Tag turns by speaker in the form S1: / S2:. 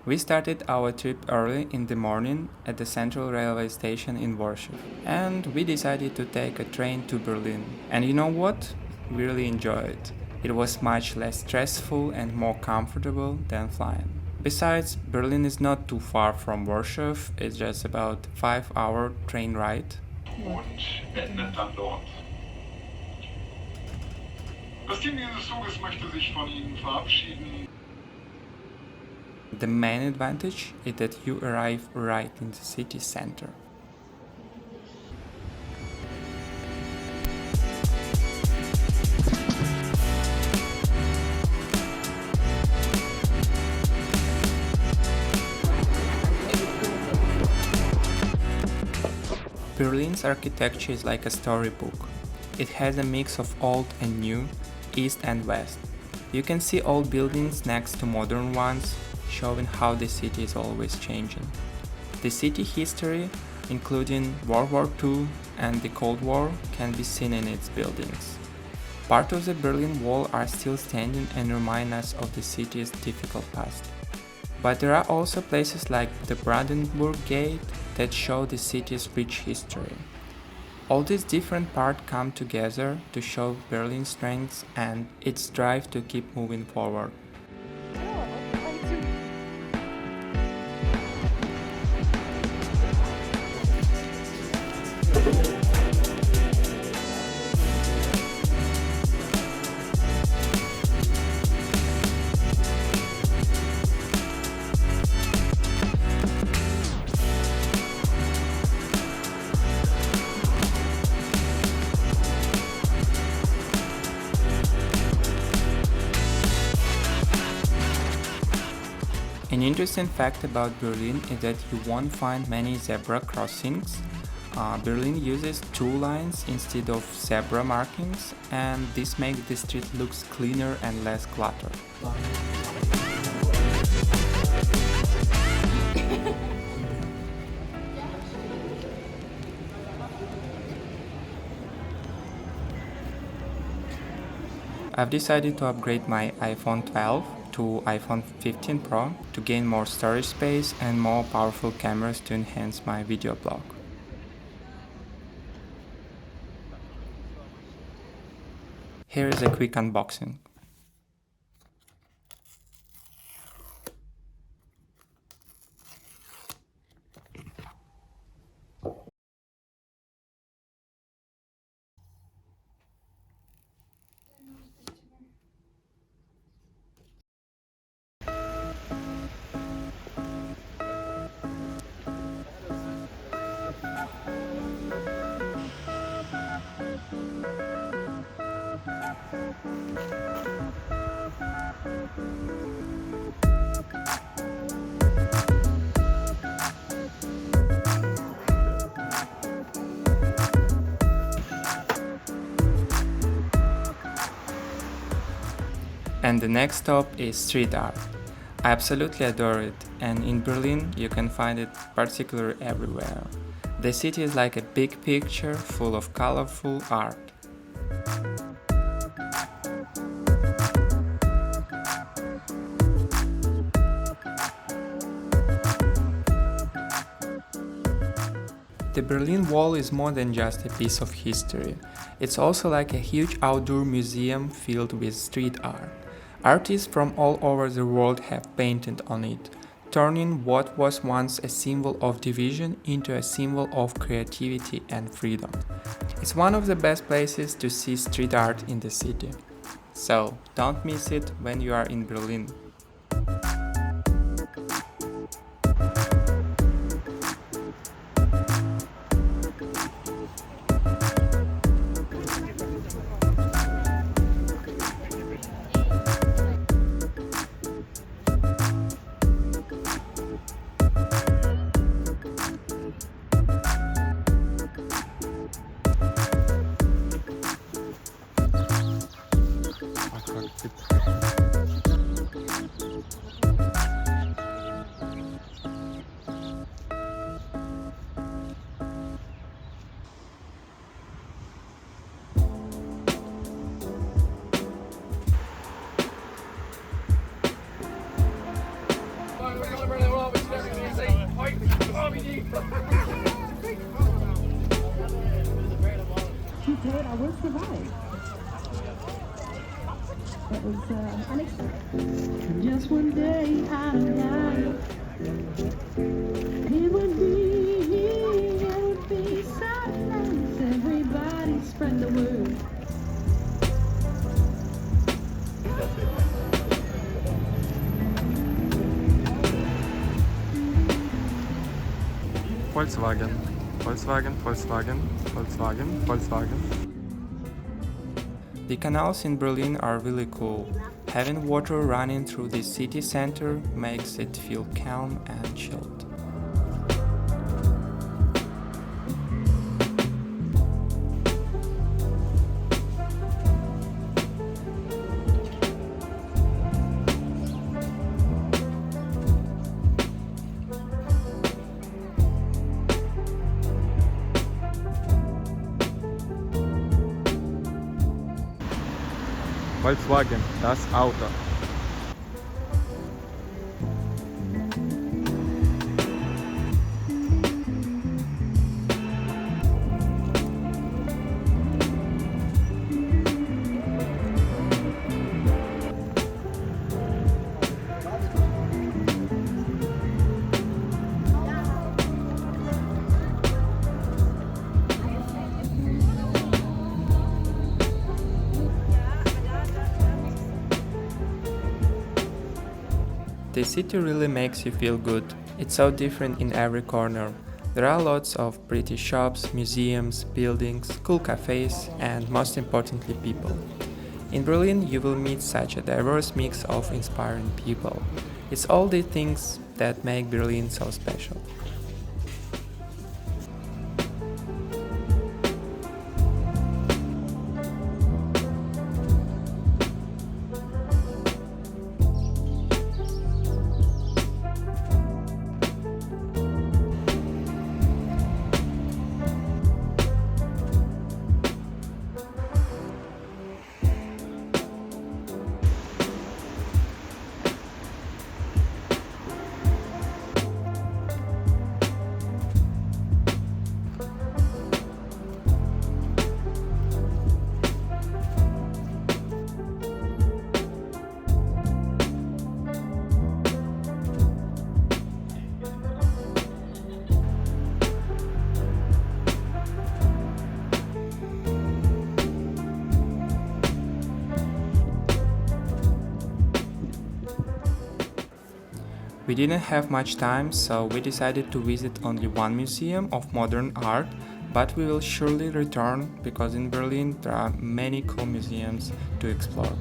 S1: We started our trip early in the morning at the Central Railway Station in Warsaw, and we decided to take a train to Berlin. And you know what? We really enjoyed it. It was much less stressful and more comfortable than flying. Besides, Berlin is not too far from Warsaw, it's just about 5-hour train ride.
S2: Und endet dann dort. Das Team dieses Zuges möchte sich von Ihnen verabschieden.
S1: The main advantage is that you arrive right in the city center. Berlin's architecture is like a storybook. It has a mix of old and new, east and west. You can see old buildings next to modern ones, showing how the city is always changing. The city history, including World War II and the Cold War, can be seen in its buildings. Part of the Berlin Wall are still standing and remind us of the city's difficult past. But there are also places like the Brandenburg Gate that show the city's rich history. All these different parts come together to show Berlin's strengths and its drive to keep moving forward. An interesting fact about Berlin is that you won't find many zebra crossings. Berlin uses 2 lines instead of zebra markings, and this makes the street look cleaner and less cluttered. I've decided to upgrade my iPhone 12 to iPhone 15 Pro to gain more storage space and more powerful cameras to enhance my video blog. Here is a quick unboxing. And the next stop is street art. I absolutely adore it, and in Berlin you can find it particularly everywhere. The city is like a big picture full of colorful art. The Berlin Wall is more than just a piece of history. It's also like a huge outdoor museum filled with street art. Artists from all over the world have painted on it, turning what was once a symbol of division into a symbol of creativity and freedom. It's one of the best places to see street art in the city. So, don't miss it when you are in Berlin.
S3: She said I will survive. That was unexpected. Just one day out of life. It would be silence. Everybody spread the word.
S1: Volkswagen, Volkswagen, Volkswagen, Volkswagen, Volkswagen. The canals in Berlin are really cool. Having water running through the city center makes it feel calm and chilled. Volkswagen, das Auto. The city really makes you feel good. It's so different in every corner. There are lots of pretty shops, museums, buildings, cool cafes, and most importantly, people. In Berlin, you will meet such a diverse mix of inspiring people. It's all the things that make Berlin so special. We didn't have much time, so we decided to visit only one museum of modern art, but we will surely return because in Berlin there are many cool museums to explore.